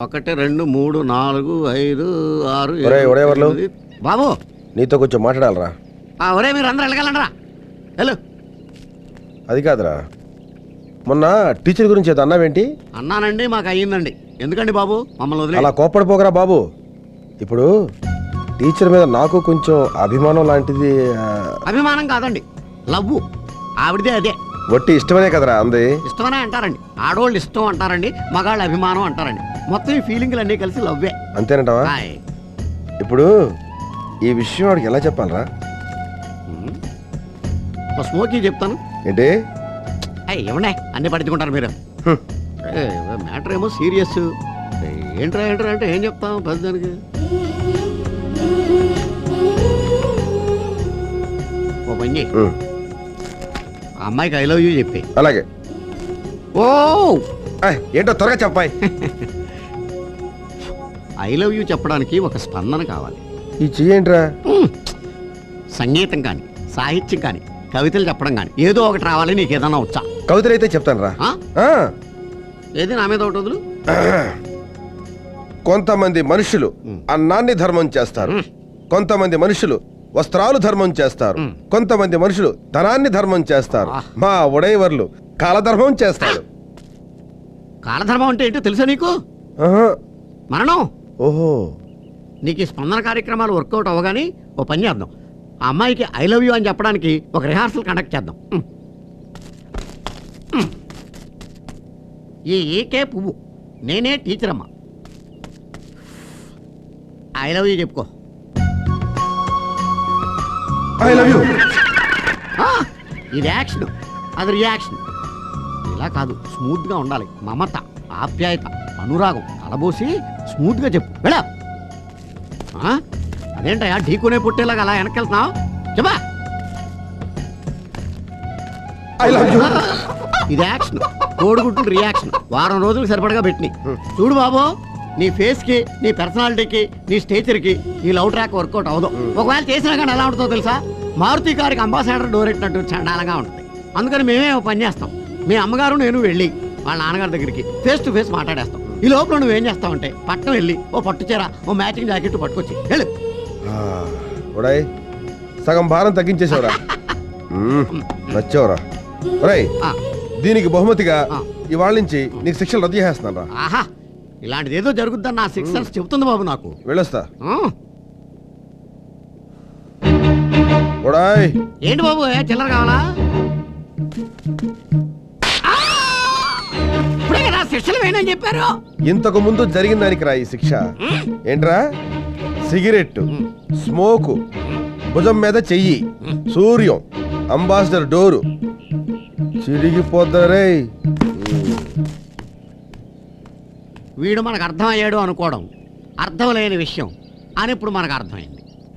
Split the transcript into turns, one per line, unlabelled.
1 2 3 4 5 6
7
బాబు
నీతో కొంచెం మాట్లాడాలరా.
ఒరే మీరు అందరూ వెళ్ళగలరా? హలో,
అది కాదురా, మొన్న టీచర్ గురించి ఏదో అన్నావేంటి?
అన్నానండి, మాకు అయ్యిందండి. ఎందుకండి బాబు మమ్మల్ని వదిలే?
అలా కోప్పడిపోకరా బాబు. ఇప్పుడు టీచర్ మీద నాకు కొంచెం అభిమానం లాంటిది.
అభిమానం కాదండి, లవ్వు. ఆవిడదే అదే.
వట్టి ఇష్టమనే కదరా అంది.
ఇష్టమనే అంటారండి, ఆడవాళ్ళు ఇష్టం అంటారండి, మగాళ్ళు అభిమానం అంటారండి. మొత్తం ఈ ఫీలింగ్లు అన్నీ కలిసి లవ్వే.
అంతేనంటావా?
హాయ్.
ఇప్పుడు ఈ విషయం వాడికి ఎలా చెప్పాలరా?
స్మోకీ చెప్తాను
ఏంటి?
ఏమన్నా అన్ని పట్టించుకుంటారు మీరు. మ్యాటర్ ఏమో సీరియస్. ఏంట్రా ఏంట్రా అంటే ఏం చెప్తాం పెద్దదానికి. ఓ పని చేయి, ఆ అమ్మాయికి ఐ లవ్ యూ చెప్పి.
అలాగే.
ఓ
ఏంటో త్వరగా చెప్పాయి.
ఐ లవ్ యూ చెప్పడానికి ఒక స్పందన కావాలి.
ఈ చెయ్యేంట్రా?
సంగీతం కానీ, సాహిత్యం కానీ, కవితలు చెప్పడం కానీ ఏదో ఒకటి రావాలి. నీకు ఏదన్నా వచ్చా?
కవితలు అయితే చెప్తాను రా.
ఏది నా మీద ఒకటి వదులు.
కొంతమంది మనుషులు అన్నాన్ని ధర్మం చేస్తారు, కొంతమంది మనుషులు వస్త్రాలు ధర్మం చేస్తారు, కొంతమంది మనుషులు ధనాన్ని ధర్మం చేస్తారు. మా ఉడైవర్లు కాలధర్మం చేస్తాడు.
కాలధర్మం అంటే ఏంటో తెలుసా నీకు? మరణం.
ఓహో.
నీకు ఈ స్పందన కార్యక్రమాలు వర్కౌట్ అవ్వగానే ఓ పని చేద్దాం. ఆ అమ్మాయికి ఐ లవ్ యూ అని చెప్పడానికి ఒక రిహార్సల్ కండక్ట్ చేద్దాం. ఈ ఏకే పువ్వు, నేనే టీచర్ అమ్మా. ఐ లవ్ యూ చెప్పుకో.
I love you.
ఇది యాక్షన్, అది రియాక్షన్. ఇలా కాదు, స్మూత్గా ఉండాలి. మమత, ఆప్యాయత, అనురాగం కలబోసి స్మూత్గా చెప్పు. వెళ్ళా. అదేంటయా ఢీకునే పుట్టేలాగా అలా వెనకెళ్తున్నావు? చెప్పా. ఇది యాక్షన్, కోడిగుడ్డు రియాక్షన్. వారం రోజులు సరిపడగా పెట్టినాయి. చూడు బాబు, నీ ఫేస్కి, నీ పర్సనాలిటీకి, నీ స్టేచర్కి ఈ లవ్ ట్రాక్ వర్కౌట్ అవ్వదు. ఒకవేళ చేసినా కానీ ఎలా ఉంటుందో తెలుసా? మారుతి కారికి అంబాసిడర్ డోర్ ఎట్టినట్టు చండాలంగా ఉంటుంది. అందుకని మేమే ఒక పని చేస్తాం. మీ అమ్మగారు నేను వెళ్ళి వాళ్ళ నాన్నగారి దగ్గరికి ఫేస్ టు ఫేస్ మాట్లాడేస్తాం. ఈ లోపల నువ్వేం చేస్తావంటే పట్టణం వెళ్ళి ఓ పట్టు చీర, ఓ మ్యాచింగ్ జాకెట్ పట్టుకొచ్చి వెళ్ళు.
సగం భారం తగ్గించేసావురా. నచ్చావురా. దీనికి బహుమతిగా ఇవాళ నుంచి నీకు శిక్షలు రద్దు చేస్తున్నాను రా.
ఆహా, ఇలాంటిది ఏదో జరుగుద్దని నా సిక్స్ చెబుతుంది బాబు నాకు.
వెళ్ళొస్తా.
ఏంటి బాబు, చిల్లర కావాలా? ఇప్పుడే కదా శిక్షలు వేయని చెప్పారు.
ఇంతకు ముందు జరిగిన దానికి రా ఈ శిక్ష. ఏంట్రా? సిగరెట్, స్మోకు, భుజం మీద చెయ్యి, సూర్యం, అంబాసిడర్ డోరు చిరిగిపోతారే.
వీడు మనకు అర్థమయ్యాడు అనుకోవడం అర్థం లేని విషయం అని ఇప్పుడు మనకు అర్థమైంది.